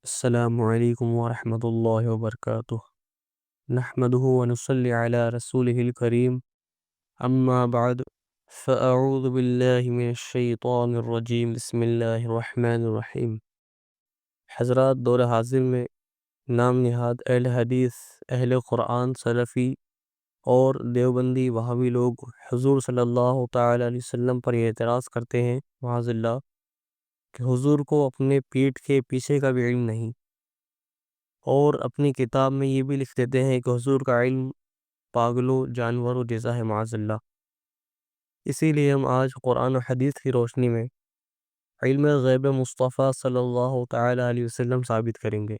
السلام علیکم ورحمۃ اللہ وبرکاتہ۔ نحمده ونصلی علی رسوله الکریم، اما بعد، فاعوذ باللہ من الشیطان الرجیم، بسم اللہ الرحمن الرحیم۔ حضرات، دور حاضر میں نام نہاد اہل حدیث، اہل قرآن، سلفی اور دیوبندی وہابی لوگ حضور صلی اللہ تعالی علیہ وسلم پر یہ اعتراض کرتے ہیں معاذ اللہ کہ حضور کو اپنے پیٹھ کے پیچھے کا بھی علم نہیں، اور اپنی کتاب میں یہ بھی لکھ دیتے ہیں کہ حضور کا علم پاگلوں جانوروں جیسا ہے معاذ اللہ۔ اسی لیے ہم آج قرآن و حدیث کی روشنی میں علم غیب مصطفیٰ صلی اللہ تعالی علیہ وسلم ثابت کریں گے،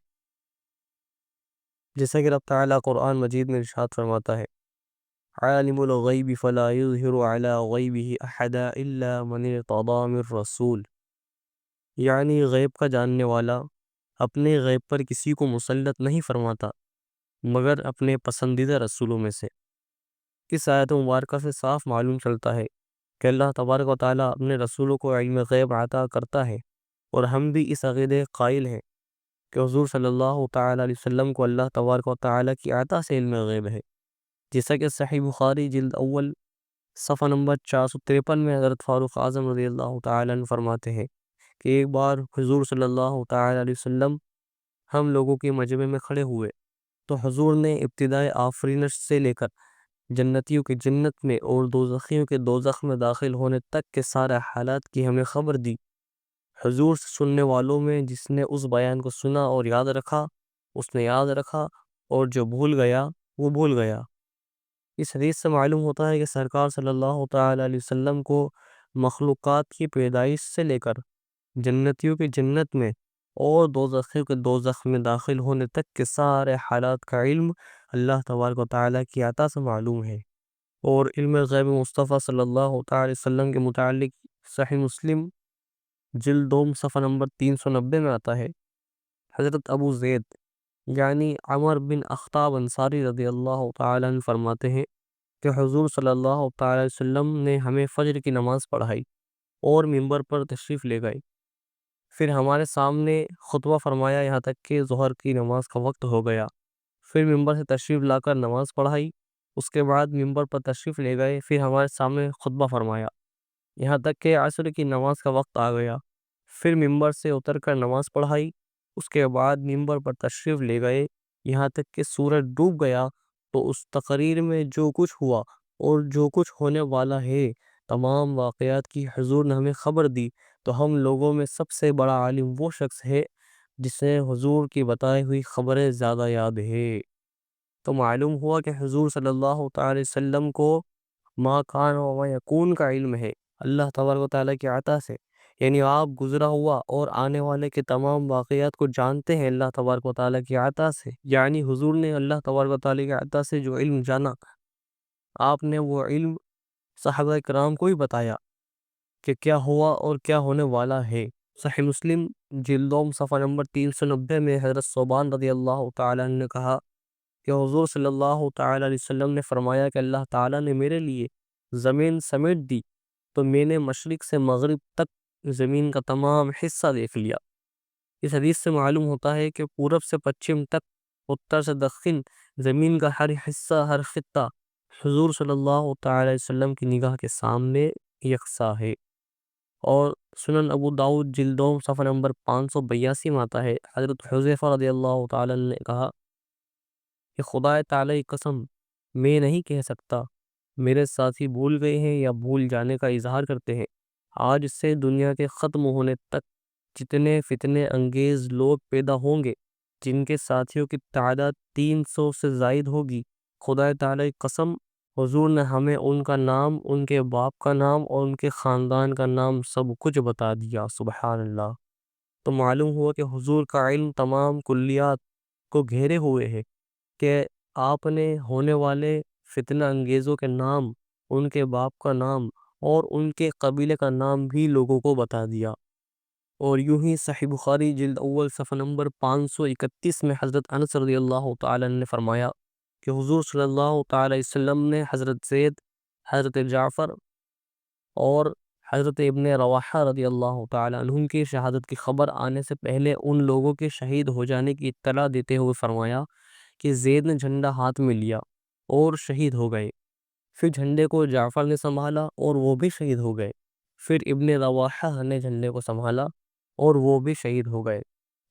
جیسا کہ رب تعالیٰ قرآن مجید میں ارشاد فرماتا ہے: عالم الغیب فلا یظہر علی غیبہ احدا الا من ارتضی من رسول، یعنی غیب کا جاننے والا اپنے غیب پر کسی کو مسلط نہیں فرماتا مگر اپنے پسندیدہ رسولوں میں سے۔ اس آیت مبارکہ سے صاف معلوم چلتا ہے کہ اللہ تبارک و تعالیٰ اپنے رسولوں کو علم غیب عطا کرتا ہے، اور ہم بھی اس عقیدے قائل ہیں کہ حضور صلی اللہ تعالیٰ علیہ وسلم کو اللہ تبارک و تعالیٰ کی عطا سے علم غیب ہے، جیسا کہ صحیح بخاری جلد اول صفحہ نمبر 453 میں حضرت فاروق اعظم رضی اللہ تعالیٰ عنہ فرماتے ہیں کہ ایک بار حضور صلی اللہ تعالیٰ علیہ وسلم ہم لوگوں کے مجمع میں کھڑے ہوئے تو حضور نے ابتدائے آفرینش سے لے کر جنتیوں کی جنت میں اور دوزخیوں کے دوزخ میں داخل ہونے تک کے سارے حالات کی ہمیں خبر دی۔ حضور سے سننے والوں میں جس نے اس بیان کو سنا اور یاد رکھا اس نے یاد رکھا، اور جو بھول گیا وہ بھول گیا۔ اس حدیث سے معلوم ہوتا ہے کہ سرکار صلی اللہ تعالی علیہ وسلم کو مخلوقات کی پیدائش سے لے کر جنتیوں کی جنت میں اور دوزخیوں کے دوزخ میں داخل ہونے تک کے سارے حالات کا علم اللہ تبارک و تعالیٰ کی عطا سے معلوم ہے۔ اور علم غیب مصطفیٰ صلی اللہ تعالی وسلم کے متعلق صحیح مسلم جلد دوم صفحہ نمبر 390 میں آتا ہے: حضرت ابو زید یعنی عمر بن اخطاب انصاری رضی اللہ تعالی عنہ فرماتے ہیں کہ حضور صلی اللہ تعالی وسلم نے ہمیں فجر کی نماز پڑھائی اور منبر پر تشریف لے گئے، پھر ہمارے سامنے خطبہ فرمایا یہاں تک کہ ظہر کی نماز کا وقت ہو گیا، پھر منبر سے تشریف لا کر نماز پڑھائی، اس کے بعد منبر پر تشریف لے گئے، پھر ہمارے سامنے خطبہ فرمایا یہاں تک کہ عصر کی نماز کا وقت آ گیا، پھر منبر سے اتر کر نماز پڑھائی، اس کے بعد منبر پر تشریف لے گئے یہاں تک کہ سورج ڈوب گیا۔ تو اس تقریر میں جو کچھ ہوا اور جو کچھ ہونے والا ہے تمام واقعات کی حضور نے ہمیں خبر دی، تو ہم لوگوں میں سب سے بڑا عالم وہ شخص ہے جسے حضور کی بتائی ہوئی خبریں زیادہ یاد ہے۔ تو معلوم ہوا کہ حضور صلی اللہ تعالی وسلم کو ما کان و ما یکون کا علم ہے اللہ تبارک و تعالیٰ کی عطا سے، یعنی آپ گزرا ہوا اور آنے والے کے تمام واقعات کو جانتے ہیں اللہ تبارک و تعالیٰ کی عطا سے، یعنی حضور نے اللہ تبارک و تعالیٰ کی عطا سے جو علم جانا، آپ نے وہ علم صحابہ کرام کو ہی بتایا کہ کیا ہوا اور کیا ہونے والا ہے۔ صحیح مسلم جلد دوم صفحہ نمبر 390 میں حضرت ثوبان رضی اللہ تعالیٰ عنہ نے کہا کہ حضور صلی اللہ تعالیٰ علیہ وسلم نے فرمایا کہ اللہ تعالیٰ نے میرے لیے زمین سمیٹ دی تو میں نے مشرق سے مغرب تک زمین کا تمام حصہ دیکھ لیا۔ اس حدیث سے معلوم ہوتا ہے کہ پورب سے پچھم تک، اتر سے دکن، زمین کا ہر حصہ، ہر خطہ حضور صلی اللہ تعالی وسلم کی نگاہ کے سامنے یکساں ہے۔ اور سنن ابو داؤد جلد دوم صفحہ نمبر 582 میں آتا ہے: حضرت حذیفہ رضی اللہ تعالی عنہ نے کہا کہ خدا تعالی کی قسم میں نہیں کہہ سکتا، میرے ساتھی بھول گئے ہیں یا بھول جانے کا اظہار کرتے ہیں، آج سے دنیا کے ختم ہونے تک جتنے فتنے انگیز لوگ پیدا ہوں گے جن کے ساتھیوں کی تعداد 300 سے زائد ہوگی، خدا تعالی کی قسم حضور نے ہمیں ان کا نام، ان کے باپ کا نام اور ان کے خاندان کا نام سب کچھ بتا دیا۔ سبحان اللہ۔ تو معلوم ہوا کہ حضور کا علم تمام کلیات کو گھیرے ہوئے ہے، کہ آپ نے ہونے والے فتنہ انگیزوں کے نام، ان کے باپ کا نام اور ان کے قبیلے کا نام بھی لوگوں کو بتا دیا۔ اور یوں ہی صحیح بخاری جلد اول صفحہ نمبر 531 میں حضرت انس رضی اللہ تعالی عنہ نے فرمایا کہ حضور صلی اللہ تعالی وسلم نے حضرت زید، حضرت جعفر اور حضرت ابن رواحہ رضی اللہ تعالی عنہ کی شہادت کی خبر آنے سے پہلے ان لوگوں کے شہید ہو جانے کی اطلاع دیتے ہوئے فرمایا کہ زید نے جھنڈا ہاتھ میں لیا اور شہید ہو گئے۔ پھر جھنڈے کو جعفر نے سنبھالا اور وہ بھی شہید ہو گئے۔ پھر ابن رواحہ نے جھنڈے کو سنبھالا اور وہ بھی شہید ہو گئے۔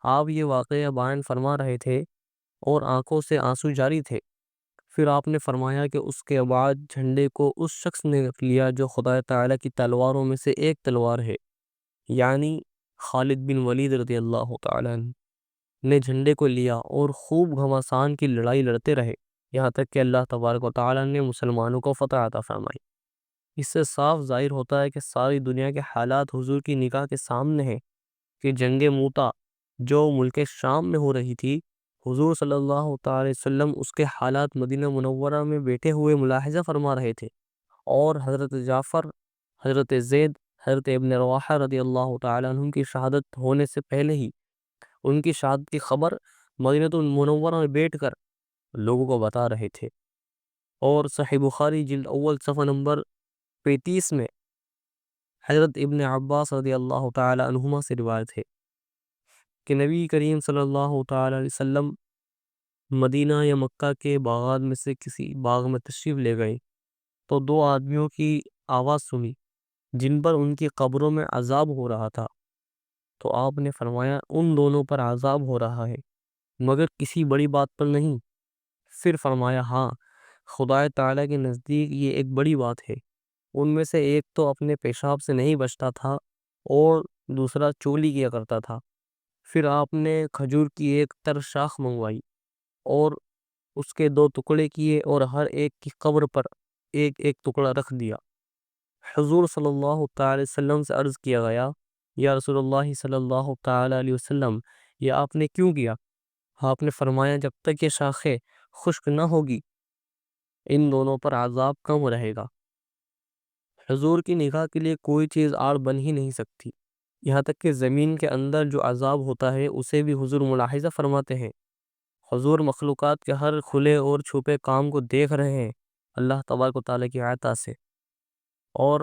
آپ یہ واقعہ بیان فرما رہے تھے اور آنکھوں سے آنسو جاری تھے۔ پھر آپ نے فرمایا کہ اس کے بعد جھنڈے کو اس شخص نے لیا جو خدا تعالیٰ کی تلواروں میں سے ایک تلوار ہے، یعنی خالد بن ولید رضی اللہ تعالیٰ عنہ نے جھنڈے کو لیا اور خوب گھمسان کی لڑائی لڑتے رہے، یہاں تک کہ اللہ تبارک و تعالیٰ نے مسلمانوں کو فتح عطا فرمائی۔ اس سے صاف ظاہر ہوتا ہے کہ ساری دنیا کے حالات حضور کی نگاہ کے سامنے ہیں کہ جنگ موتا جو ملک شام میں ہو رہی تھی، حضور صلی اللہ تعالی وسلم اس کے حالات مدینہ منورہ میں بیٹھے ہوئے ملاحظہ فرما رہے تھے، اور حضرت جعفر، حضرت زید، حضرت ابن رواحہ رضی اللہ تعالی عنہ کی شہادت ہونے سے پہلے ہی ان کی شہادت کی خبر مدینہ منورہ میں بیٹھ کر لوگوں کو بتا رہے تھے۔ اور صحیح بخاری جلد اول صفحہ نمبر 35 میں حضرت ابن عباس رضی اللہ تعالی عنہما سے روایت ہے کہ نبی کریم صلی اللہ تعالی علیہ وسلم مدینہ یا مکہ کے باغات میں سے کسی باغ میں تشریف لے گئے تو دو آدمیوں کی آواز سنی جن پر ان کی قبروں میں عذاب ہو رہا تھا، تو آپ نے فرمایا ان دونوں پر عذاب ہو رہا ہے مگر کسی بڑی بات پر نہیں۔ پھر فرمایا ہاں، خدا تعالیٰ کے نزدیک یہ ایک بڑی بات ہے، ان میں سے ایک تو اپنے پیشاب سے نہیں بچتا تھا اور دوسرا چولی کیا کرتا تھا۔ پھر آپ نے کھجور کی ایک تر شاخ منگوائی اور اس کے دو ٹکڑے کیے اور ہر ایک کی قبر پر ایک ایک ٹکڑا رکھ دیا۔ حضور صلی اللہ تعالی وسلم سے عرض کیا گیا، یا رسول اللہ صلی اللہ تعالی علیہ وسلم، یہ آپ نے کیوں کیا؟ آپ نے فرمایا جب تک یہ شاخیں خشک نہ ہوگی ان دونوں پر عذاب کم رہے گا۔ حضور کی نگاہ کے لیے کوئی چیز آڑ بن ہی نہیں سکتی، یہاں تک کہ زمین کے اندر جو عذاب ہوتا ہے اسے بھی حضور ملاحظہ فرماتے ہیں۔ حضور مخلوقات کے ہر کھلے اور چھپے کام کو دیکھ رہے ہیں اللہ تبارک و تعالیٰ کی عطا سے، اور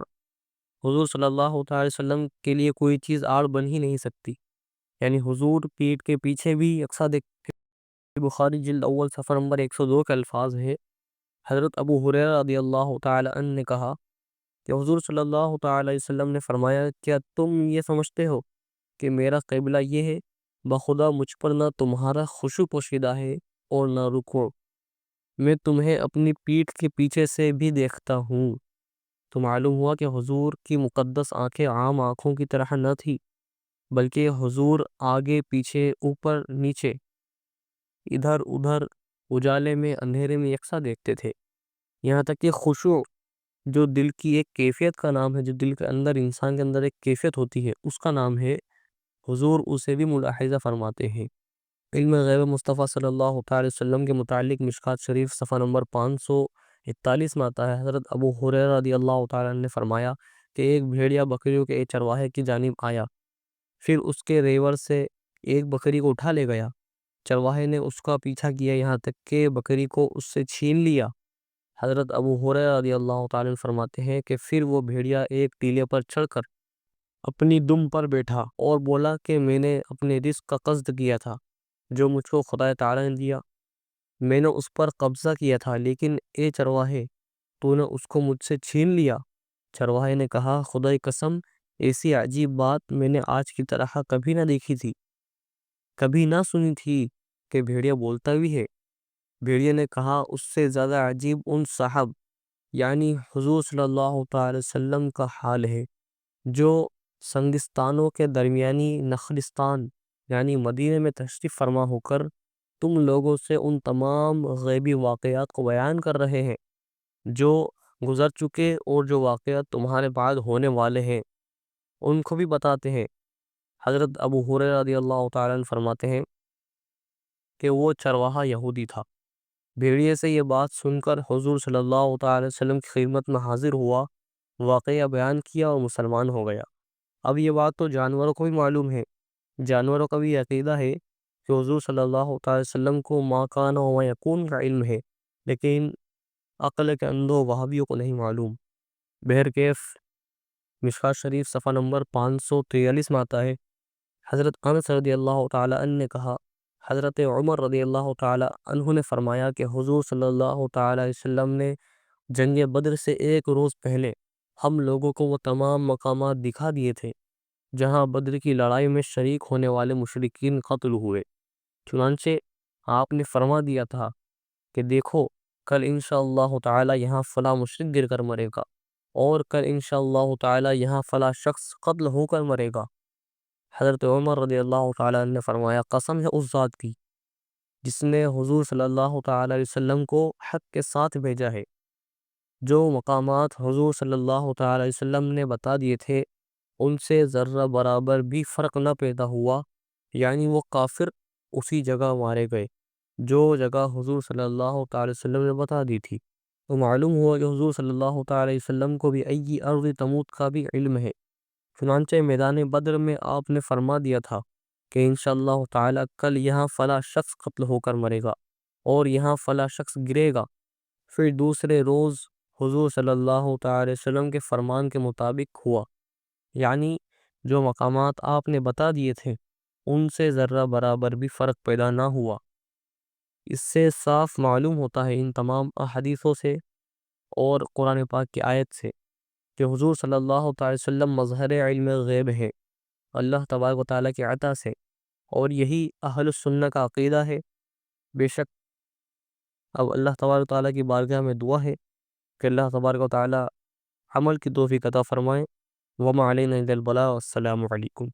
حضور صلی اللہ تعالی وسلم کے لیے کوئی چیز آڑ بن ہی نہیں سکتی، یعنی حضور پیٹھ کے پیچھے بھی یکساں دیکھتے۔ بخاری جلد اول صفحہ نمبر 102 کے الفاظ ہے، حضرت ابو ہریرہ رضی اللہ تعالی عنہ نے کہا کہ حضور صلی اللہ تعالی وسلم نے فرمایا، کیا تم یہ سمجھتے ہو کہ میرا قبلہ یہ ہے؟ بخدا مجھ پر نہ تمہارا خشوع پوشیدہ ہے اور نہ رکوع، میں تمہیں اپنی پیٹھ کے پیچھے سے بھی دیکھتا ہوں۔ تو معلوم ہوا کہ حضور کی مقدس آنکھیں عام آنکھوں کی طرح نہ تھی، بلکہ حضور آگے پیچھے اوپر نیچے ادھر ادھر اجالے میں اندھیرے میں یکساں دیکھتے تھے، یہاں تک کہ خشوع جو دل کی ایک کیفیت کا نام ہے، جو دل کے اندر انسان کے اندر ایک کیفیت ہوتی ہے اس کا نام ہے، حضور اسے بھی ملاحظہ فرماتے ہیں۔ علم غیب مصطفیٰ صلی اللہ تعالی وسلم کے متعلق مشکوٰۃ شریف صفحہ نمبر 541 میں آتا ہے، حضرت ابو ہریرہ رضی اللہ تعالی عنہ نے فرمایا کہ ایک بھیڑیا بکریوں کے ایک چرواہے کی جانب آیا، پھر اس کے ریوڑ سے ایک بکری کو اٹھا لے گیا۔ چرواہے نے اس کا پیچھا کیا یہاں تک کہ بکری کو اس سے چھین لیا۔ حضرت ابو ہریرہ رضی اللہ تعالی عنہ فرماتے ہیں کہ پھر وہ بھیڑیا ایک ٹیلے پر چڑھ کر اپنی دم پر بیٹھا اور بولا کہ میں نے اپنے رزق کا قصد کیا تھا جو مجھ کو خدا تعالی نے دیا، میں نے اس پر قبضہ کیا تھا، لیکن اے چرواہے تو نے اس کو مجھ سے چھین لیا۔ چرواہے نے کہا، خدا کی قسم ایسی عجیب بات میں نے آج کی طرح کبھی نہ دیکھی تھی، کبھی نہ سنی تھی کہ بھیڑیا بولتا بھی ہے۔ بھیڑیا نے کہا، اس سے زیادہ عجیب ان صاحب یعنی حضور صلی اللہ تعالی وسلم کا حال ہے جو سنگستانوں کے درمیانی نخلستان یعنی مدینہ میں تشریف فرما ہو کر تم لوگوں سے ان تمام غیبی واقعات کو بیان کر رہے ہیں جو گزر چکے اور جو واقعات تمہارے بعد ہونے والے ہیں ان کو بھی بتاتے ہیں۔ حضرت ابو ہریرہ رضی اللہ تعالیٰ عنہ فرماتے ہیں کہ وہ چرواہا یہودی تھا۔ بھیڑیے سے یہ بات سن کر حضور صلی اللہ تعالی وسلم کی خدمت میں حاضر ہوا، واقعہ بیان کیا اور مسلمان ہو گیا۔ اب یہ بات تو جانوروں کو بھی معلوم ہے، جانوروں کا بھی عقیدہ ہے کہ حضور صلی اللہ تعالی وسلم کو ما کان و ما یکون کا علم ہے، لیکن عقل کے اندھوں وہابیوں کو نہیں معلوم۔ بہرکیف مشکوٰۃ شریف صفحہ نمبر 543 میں آتا ہے، حضرت انس رضی اللہ تعالیٰ عنہ نے کہا، حضرت عمر رضی اللہ تعالیٰ عنہ نے فرمایا کہ حضور صلی اللہ تعالیٰ علیہ وسلم نے جنگ بدر سے ایک روز پہلے ہم لوگوں کو وہ تمام مقامات دکھا دیے تھے جہاں بدر کی لڑائی میں شریک ہونے والے مشرکین قتل ہوئے۔ چنانچہ آپ نے فرما دیا تھا کہ دیکھو کل انشاءاللہ تعالی یہاں فلاں مشرک گر کر مرے گا، اور کل انشاءاللہ تعالی یہاں فلاں شخص قتل ہو کر مرے گا۔ حضرت عمر رضی اللہ تعالیٰ عنہ نے فرمایا، قسم ہے اس ذات کی جس نے حضور صلی اللہ تعالیٰ علیہ وسلم کو حق کے ساتھ بھیجا ہے، جو مقامات حضور صلی اللہ تعالیٰ علیہ وسلم نے بتا دیے تھے ان سے ذرہ برابر بھی فرق نہ پیدا ہوا، یعنی وہ کافر اسی جگہ مارے گئے جو جگہ حضور صلی اللہ تعالیٰ علیہ وسلم نے بتا دی تھی۔ تو معلوم ہوا کہ حضور صلی اللہ تعالیٰ علیہ وسلم کو بھی ای ارض تموت کا بھی علم ہے۔ چنانچہ میدان بدر میں آپ نے فرما دیا تھا کہ انشاءاللہ تعالیٰ کل یہاں فلاں شخص قتل ہو کر مرے گا اور یہاں فلاں شخص گرے گا۔ پھر دوسرے روز حضور صلی اللہ تعالیٰ علیہ وسلم کے فرمان کے مطابق ہوا، یعنی جو مقامات آپ نے بتا دیے تھے ان سے ذرہ برابر بھی فرق پیدا نہ ہوا۔ اس سے صاف معلوم ہوتا ہے ان تمام احادیثوں سے اور قرآن پاک کی آیت سے کہ حضور صلی اللہ تعالی وسلم مظہر علم غیب ہے اللہ تبارک و تعالیٰ کی عطا سے، اور یہی اہل السنہ کا عقیدہ ہے۔ بے شک اب اللہ تبارک و تعالیٰ کی بارگاہ میں دعا ہے کہ اللہ تبارک و تعالیٰ عمل کی توفیق عطا فرمائے۔ وما علینا الا البلاغ۔ السلام علیکم۔